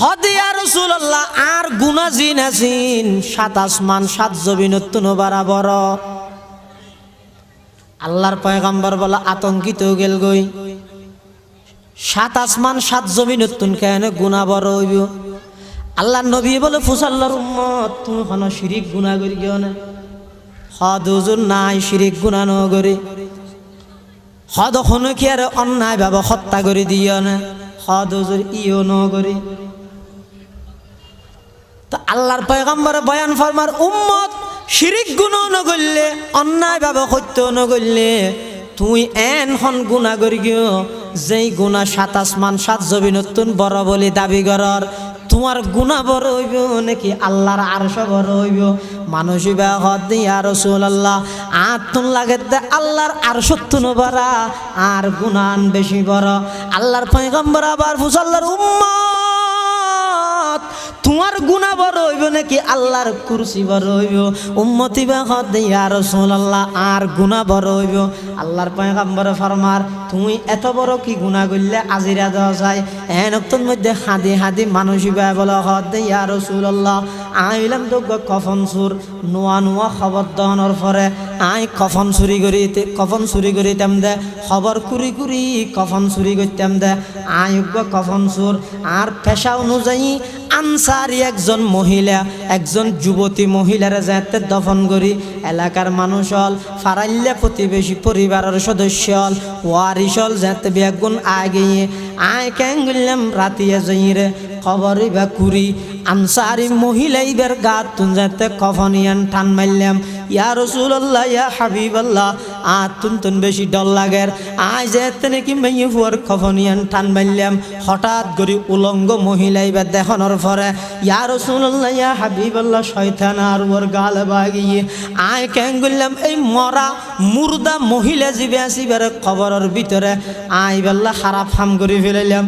হদে ইয়া রাসূলুল্লাহ আর গুনাহ জিনাসিন 7 আসমান 7 জমিনতুন বরাবর। আল্লাহর পয়গম্বর বলে আতঙ্কিত গেল গই, 7 আসমান 7 জমিনতুন কেন গুনাহ বড় হইব? আল্লাহর নবী বলে ফুসাল্লার উম্মত তুমি কোন শিরিক গুনাহ করি গিও না। হদ হুজুর নাই শিরিক গুনাহ ন করি, হদ হন কি আর অন্যায় ভাবে হত্যা করে দিও না, হদ হুজুর ইও ন করি। তো আল্লাহর পয়গম্বর বয়ান ফরমার উম্মত শিরিক গুনাহ ন করলে, অন্যায় ভাবে হত্যা ন করলে তুই হন গুনাহ করি গিও যেই গুনাহ 7 আসমান 7 জমিনতুন বড় বলে দাবি করর। তোমার গুনাহ বড় হইব নাকি আল্লাহর আরশ বড় হইব? মানুষ বা হদ ইয়া রাসূলুল্লাহ আতুন লাগে আল্লাহর আরশতুন বড় আর গুনাহ বেশি বড়। আল্লাহর পয়গম্বর আবার ফুসাল্লার উম্মত তোমার গুনাহ বড় হইব নাকি আল্লাহর কুরসি বড় হইব? উম্মতি বা হদ ইয়া রাসূলুল্লাহ আর গুনাহ বড় হইব। আল্লাহর পয়গম্বর ফরমার তুমি এত বড় কি গুনাহ করলে আজিরা দেওয়া যায়? এনক্তর মধ্যে হাদি হাদি মানুষ বা বলে হদ ইয়া রাসূলুল্লাহ আইলাম তো কফন সুর নোয়া নোয়া খবর দহনের পরে আই কফন চুরি করিতাম দে, খবর কুরি কুরি কফন চুরি করতাম দে আই কফন সুর। আর পেশা অনুযায়ী আনসারি একজন মহিলা, একজন যুবতী মহিলার যাতে দফন করি এলাকার মানুষ হল, ফারাইল্লা প্রতিবেশী পরিবারের সদস্য হল, ওয়ারিস হল যাতে বেগুন আগিয়ে আয় কেন গেলাম রাতিয়া যাইরে খবরই বা কুরি আনসারি মহিলা ইবার গাত তুন যাতে কফনিয়ান টান মারলাম। ইয়া রাসূলুল্লাহ ইয়া হাবিবাল্লাহ তুন বেশি ডর লাগের আয় যেতে নাকি মেয়ে ফুয়ার কফনিয়ান টান মারলাম। হঠাৎ করে উলঙ্গ মহিলা ইবার দেখানোর পরে ইয়া রাসূলুল্লাহ ইয়া হাবিবাল্লাহ শয়তান আর ওর গাল বাগিয়ে আয় কেন গেলাম এই মরা মুর্দা মহিলা জিবে আসিবার খবরের ভিতরে আয় বেল্লা খারাপ ফাম করে ফেলাইলাম।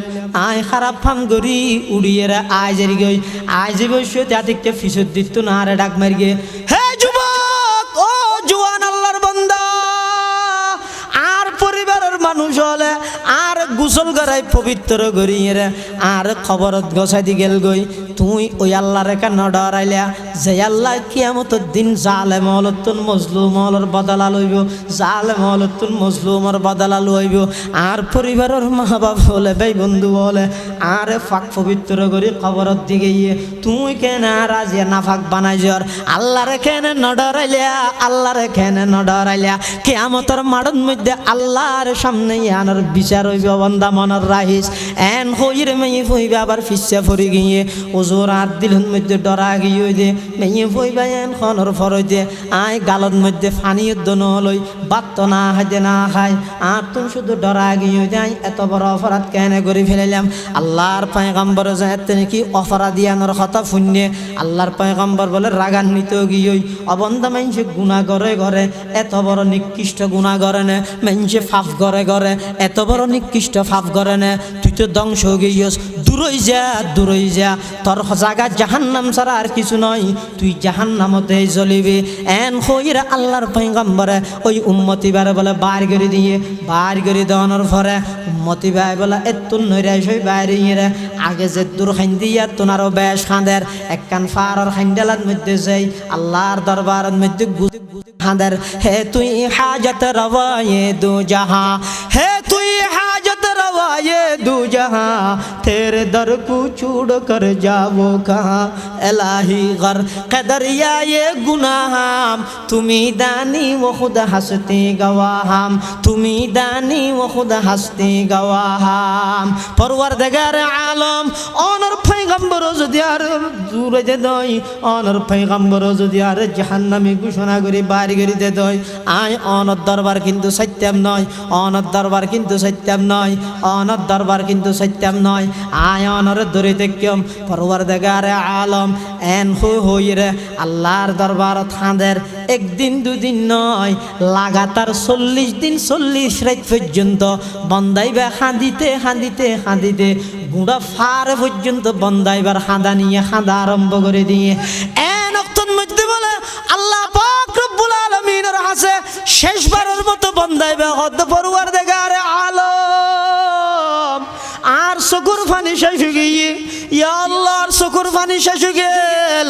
আয় খারাপ ফাম করি উড়িয়ে আয় জারি গই আয় যে বসে তাদেরকে ফিসত দিত না আরে ডাক মারি গে হে যুবক ও জওয়ান আল্লাহর বান্দা আর পরিবারের মানুষ হলে আর গোসল করাই পবিত্র করিয়ে আর খবরত গছাই দি গেল গই তুই ওই আল্লাহর কেন ডরাইলা যে আল্লাহ কিয়ামতের দিন জালেম হলতুন মজলুম হলর বদলা লইব, জালেম হলতুন মজলুমর বদলা লইব। আর পরিবারের মা বাপ হলে ভাই বন্ধু হলে আর ফাঁক পবিত্র করি খবরত দিকে গিয়ে তুই কেন রাজিয়া নাফাক বানাই জর আল্লাহরে কেন নডরাইলা, আল্লাহরে কেন নডরাইলা? কিয়ামতের মাঠের মধ্যে আল্লাহর সামনে আনার বিচার হইব বান্দা মনের রাহিস এন হইরে মেয়ে হইবে আবার ফিসা ফরি গিয়ে ওজোর আর দিলের মধ্যে ডরা গিয়ে দে মেয়ে হইবা এন খনর ফরইতে আয় গালত মধ্যে ফানিয়ে দন লই বাত না হাইতে না খায় আর তুমি শুধু ডরা গিয়ে যাই এত বড় অপরাধ কেন করে ফেলাইলাম? আল্লাহর পয়গম্বর যাতে নাকি অপরাধিয়ানোর কথা শুনে আল্লাহর পয়গম্বর বলে রাগান্বিত গিয়ে অবন্ধা মানুষে গুণা করে ঘরে এত বড় নিকৃষ্ট গুণা করে না, মানুষে ফাফ করে ঘরে এত বড় নিকৃষ্ট ফাফ করে না, তুই তো ধ্বংস গিয়েস দূরই যা তোর জায়গা জাহান্নাম ছাড়া আর কিছু নয়, তুই জাহান্নামতে জ্বলিবি। এন হইরা আল্লাহর পয়গম্বরে ওই উম্মতি বারে বলে বার করে দেওয়ানোর পরে উম্মতি ভাই বলে এত নৈরাই সই বাইরে আগে যে দূর খাইন দিয়া তোনারও বেশ খাঁদের একখান ফারার খাইন্ডালার মধ্যে যাই আল্লাহর দরবারের মধ্যে খাঁদের হে তুই হাজত রওয়ায়ে দু জাহা, হে তুই हाजत रवाए दू जहां तेरे दर को छोड़ कर जाओ कहाँ इलाही गर कदरिया ये गुनाहाम तुम्ही दानी वो खुद हंसते गवाहाम तुम्ही दानी वो खुद हंसते गवाहाम परवरदिगार आलम অনর পয়গম্বর যদি আর দূরে দে দই অনর পয়গম্বর যদি আর জাহান্নামে ঘোষণা করে বাড়ি করে দে দই আয় অনর দরবার কিন্তু সত্যম নয়, অনর দরবার কিন্তু সত্যম নয়, অনর দরবার কিন্তু সত্যম নয়। আয় অনর ধরে দেখম পরওয়ারদিগার আলম এন হইরে আল্লাহর দরবার থাঁদের একদিন দুদিন নয় লাগাতার 40 দিন 40 রাত পর্যন্ত বন্দাইবা হাঁদিতে হাঁদিতে হাঁদিতে গুড়া ফার পর্যন্ত বন্দাইবার হাঁদা নিয়ে হাঁদা আরম্ভ করে দিয়ে এন অক্তর মধ্যে বলে আল্লাহ পাক রব্বুল আলামিনের কাছে শেষবারের মতো বন্দাইবা হদ পরওয়ারদিগার আলম আর চকুর পানি শেষ হয়ে গিয়ে ইয়া আল্লাহ চকুর পানি শেষ হয়ে গেল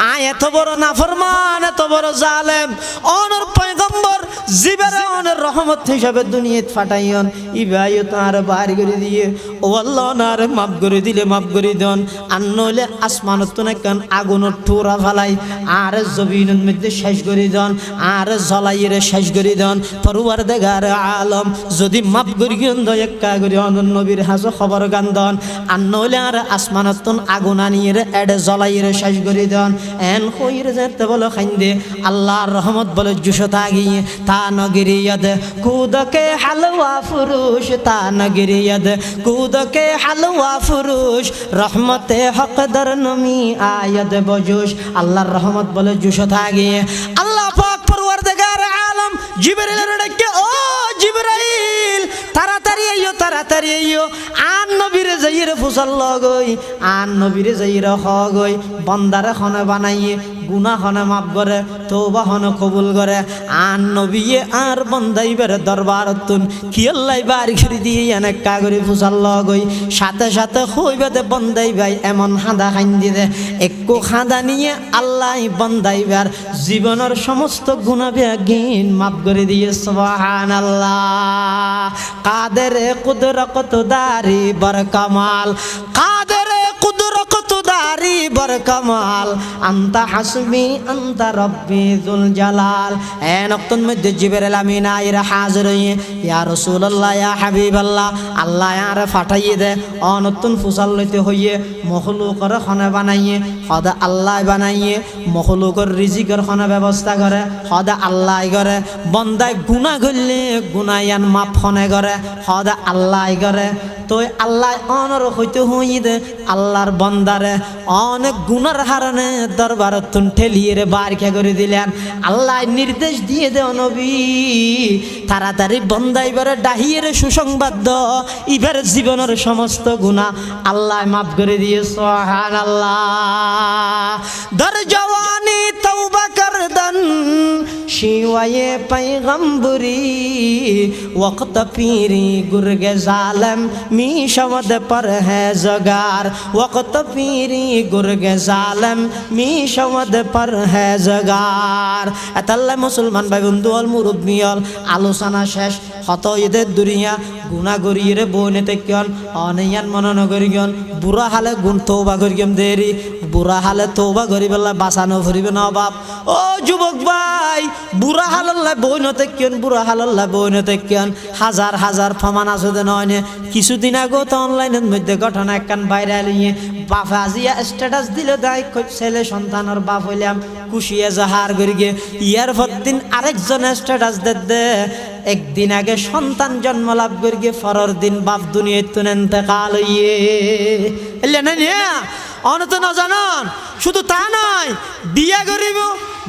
আয় এত বড় নাফরমান এত বড় জালেম অনর পয়গম্বর জিবের অনর রহমত হিসাবে দুনিয়াত ফাটাইয়ন ইবাইও তার বার করে দিয়ে ও আল্লাহ নার মাফ করে দিলে মাফ করে দেন আর নইলে আসমানত না কান আগুনের ঠোরা ফালাই আর জমিনের মধ্যে শেষ করে দেন আর জ্বলাইয়ে শেষ করে দেন পরওয়ারদিগার আলম যদি মাফ করি দয়াক্কা করে অনর নবীর হাসো খবর গান্দন আর নইলে আর আসমানত আগুন আনিয়ে এডে জ্বলাইয়ে শেষ করে দেন এন কইরে যেতে বলো খাইন্দে আল্লাহর রহমত বলে জুসতা গিয়ে তা নগরিয়দ কুদকে হালওয়া ফুরুশ তা নগরিয়দ কুদকে হালওয়া ফুরুশ রহমতে হকদর নমি আয়াদ বজুশ আল্লাহর রহমত বলে জুসতা গিয়ে আল্লাহ পাক পরওয়ারদিগার আলম জিবরাইলের ডাকে ও জিবরাইল তাড়াতাড়ি আইও আন নবীরে যাইরে ফুসাল লগই আন নবীরে যাইরে হগই বন্দারে খনে বানাইয়ে গুনাহ খনে মাফ করে তওবা খনে কবুল করে আন নবীয়ে আর বন্দাইবার দরবারতুন কি আল্লাহ বার করে দিয়ে এনে কাগরি ফুসাল লগই সাথে সাথে হইবাতে বন্দাই ভাই এমন হাঁদা খাইন দিদে একটু হাঁদা নিয়ে আল্লাহ বন্দাইবার জীবনের সমস্ত গুনাহ বিগিন মাফ করে দিয়ে সুবহানাল্লাহ কাদের কুদরত দারি বর কামাল কাদের কুদরত দারি বর কামাল আনতা হাসবি আনতা রব্বি যুল জালাল এন ওয়াক্তর মধ্যে জিবরাইল আমিন আইরা হাজির হইয়ে ইয়া রাসূলুল্লাহ ইয়া হাবিবাল্লাহ আল্লাহ আর পাঠাইয়ে দে অনতুন ফুসাল লইতে হইয়ে মখলুকর খানা বানাইয়ে খোদা আল্লাহ বানাইয়ে মখলুকর রিজিকের খানা ব্যবস্থা করে খোদা আল্লাহ করে বন্দায় গুনাহ করলে গুনায়ান মাফ খনে করে খোদা আল্লাহ করে তো আল্লাহ অনর হইতে হইদে আল্লাহর বন্দারে অনেক গুনার হারণে দরবারতুন ঠেলিয়ে বার কে করে দিলেন আল্লাহ নির্দেশ দিয়ে দে নবী তাড়াতাড়ি বন্দাইবারে ডাহিয়ে সুসংবাদ দ ইবার জীবনের সমস্ত গুনাহ আল্লাহ মাফ করে দিয়ে সুবহানাল্লাহ দর জওয়ানি তওবা করদন শিওয়ে पैगंबरी वक्त पीरी गुरगे जालम मी शमद पर है जगार वक्त पीरी गुरगे जालम मी शमद पर है जगार अतल्ला मुसलमान भाई बंधु और मुरब्बियाल आलोचना शेष हत इधर दुनिया गुना गरीरे बोने तेक्यन अनयान मनन गरियन बुरा हाले गुण तौबा गरियम देरी बुरा हाले तौबा गरिबल्ला बासानो फरिबे ना बाप ओ जुबक भाई बुरा हालल्ला बोने तेक्यन बुरा हालल्ला बोने तेक्यन हजार हजार फमान आसुदे नयने কিছুদিন আগে তো অনলাইনের মধ্যে ঘটনা একখান ভাইরাল হইয়ে বাপ আজিয়া স্ট্যাটাস দিলে দাই ছেলে সন্তানের বাপ হইলাম খুশিয়ে জাহার করি গে ইয়ার পর দিন আরেকজন স্ট্যাটাস দে একদিন আগে সন্তান জন্ম লাভ করি গে পরের দিন বাপ দুনিয়ায় তুন ইন্তেকাল হইয়ে এলে না নিয়া অনত না জানান শুধু তা নয় বিয়া করিব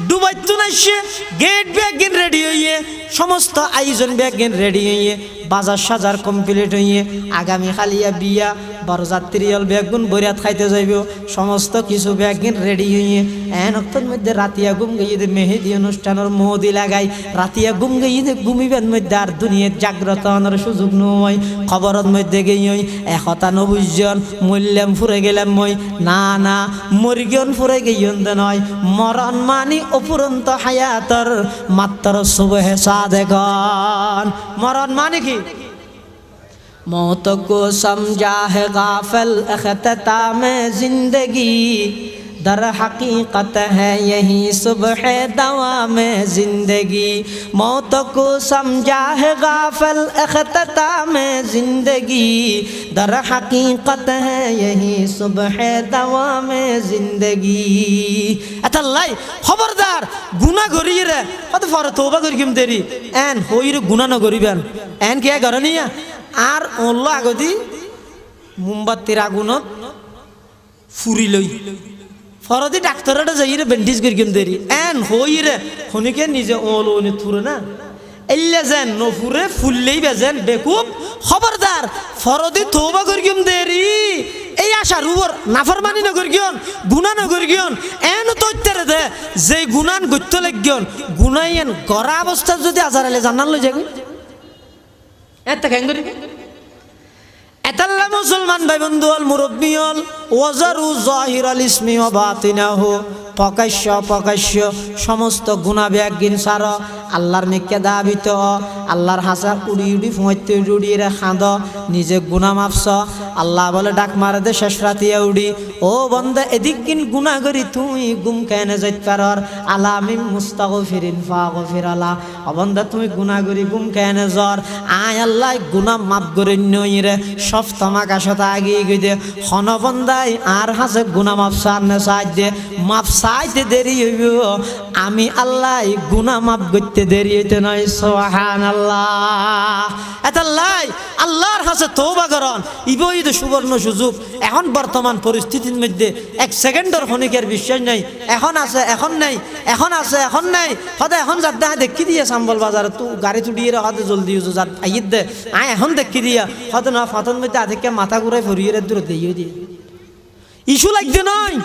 দুবাই তুন আসছে গেট ব্যাগিন রেডি হইয়ে সমস্ত আয়োজন ব্যাগিন রেডি হইয়ে বাজার সাজার কমপ্লিট হইয়ে আগামী খালিয়া বিয়া বরযাত্রীল বেগুন বরিয়াত খাইতে যাইব সমস্ত কিছু ব্যাগিন রেডি হইয়ে এন অক্তর মধ্যে রাতিয়া ঘুম গিয়ে মেহেদি অনুষ্ঠানের মোদি লাগাই রাতিয়া ঘুম গিয়ে ঘুমিবেন মধ্যে আর দুনিয়ার জাগ্রত হওয়ার সুযোগ নয় খবরের মধ্যে গিয়ে একতা নবুজন মূল্যাম ফুরে গেলাম মই না না মরিগন ফুরে গিয়ে নয় মরণ মানি অপুরন্ত হায়াতর মাত্র সুবহে সাদেগন মরণ মানে কি मौत को समझा है गाफिल इख्तिताम जिंदगी दर हकीकत है यही सुबह दवाम जिंदगी मौत को समझा है गाफिल इख्तिताम जिंदगी दर हकीकत है यही सुबह दवाम जिंदगी अतल्लाई खबरदार गुनाह करिए रे अत फर तौबा करिम देरी एन होइरे गुनाह न करिबेन एन क्या करनिया আর ওল্লা আগদি মোমবাতির আগুনত ফুরি লই ফরদি ডাক্তারটা যাইরে ব্যান্ডেজ করিম দেরি এন হইরে হনিকে নিজে ওল ওনে থুরে না এল্লা যেন নফুরে ফুললেই বেজেন বেকুব খবরদার ফরদি তওবা করিম দেরি এই আশা রুবর নাফরমানি ন করিম গুনাহ ন করিম এন তৈত্তরে দে যে গুনান গত্য লাগিয়ন গুনাইয়েন গরা অবস্থা যদি আজারালে জানান লই যাগি এত কেন করি এতাল্লা মুসলমান ভাই বন্ধু হল মুরব্বী হল ওয়াজারু জাহিরাল ইসমি ওয়া বাতিনাহু প্রকাশ্য প্রকাশ্য সমস্ত গুনাহ ব্যাগিন সার আল্লাহর নিকে দাবিত আল্লাহর হাসা উড়ি উড়ি ফুঁতে উড়িয়ে খাঁদ নিজে গুনাহ মাফস আল্লাহ বলে ডাক মারে দে শেষ রাতিয়া উড়ি ও বন্দা এদিক কিন গুনাহ করি তুই গুম কেনে যাইত পারর আলামিম মুস্তাগফিরিন ফাগফির আলা ও বন্দা তুই গুনাহ করি গুম কেনে জ্বর আয় আল্লাহ গুনাহ মাফ করে নইরে সব তোমাক আসতা আগিয়ে গিয়ে হন বন্দাই আর হাসে গুনাহ মাফ সার না সাহায্য দে মাফ চাইতে দেরি হইব আমি আল্লাহ গুনাহ মাফ করতে দেরি হইতে নয় সুবহানাল্লাহ এতাল্লাই আল্লাহর কাছে তওবা করন ইবই তো সুবর্ণ সুযোগ এখন বর্তমান পরিস্থিতির মধ্যে এক সেকেন্ডের ক্ষণিকের বিশ্বাস নাই এখন আছে এখন নাই এখন আছে এখন নাই হদে এখন যাত দেখা দেখি দিয়ে সাম্বল বাজার তো গাড়ি তুড়িয়ে হদে জলদি ইউজ যাত আইত দে আয় এখন দেখি দিয়া হদে না ফাতন মধ্যে আধিকে মাথা ঘুরাই ফরিয়ে দূর দিয়ে দিয়ে ইস্যু লাগতে নয়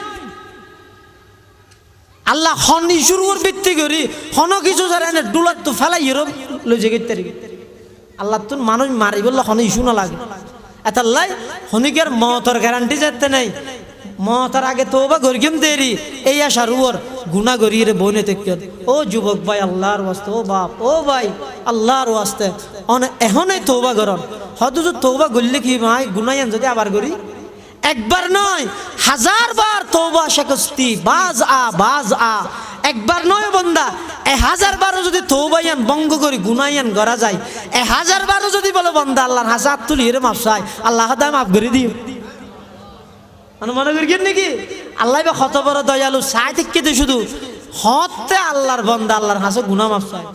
আল্লাহ হন ইস্যুর উপর ভিত্তি করি হন কিছু যারা এনে ডুলার তো ফেলাই এরম লই যে আল্লাহ তো মানুষ মারি বললে হন ইস্যু না লাগে এতাল্লাই হনিকের মতর গ্যারান্টি যেতে নেই মতার আগে তো বা গরিম দেরি এই আশার উপর গুনাহ গরিয়ে বনে থেকে ও যুবক ভাই আল্লাহর ওয়াস্তে ও বাপ ও ভাই আল্লাহর ওয়াস্তে এখনই তওবা করন হয়তো যে তওবা করলে কি ভাই গুনাহ যদি আবার করি একবার নয় হাজার বার তওবা শাকস্তি বাজ আ একবার নয় বন্দা 1000 বারও যদি তওবায়ান বঙ্গ করি গুনায়ান করা যায় 1000 বারও যদি বলে বন্দা আল্লাহর হাজার তুলি এর মাফ চাই আল্লাহ দায় মাফ করে দিও মনে করি নাকি আল্লাহ বা কত বড় দয়ালু চাই থেকে শুধু হতে আল্লাহর বন্দা আল্লাহর হাসে গুনাহ মাফ চাই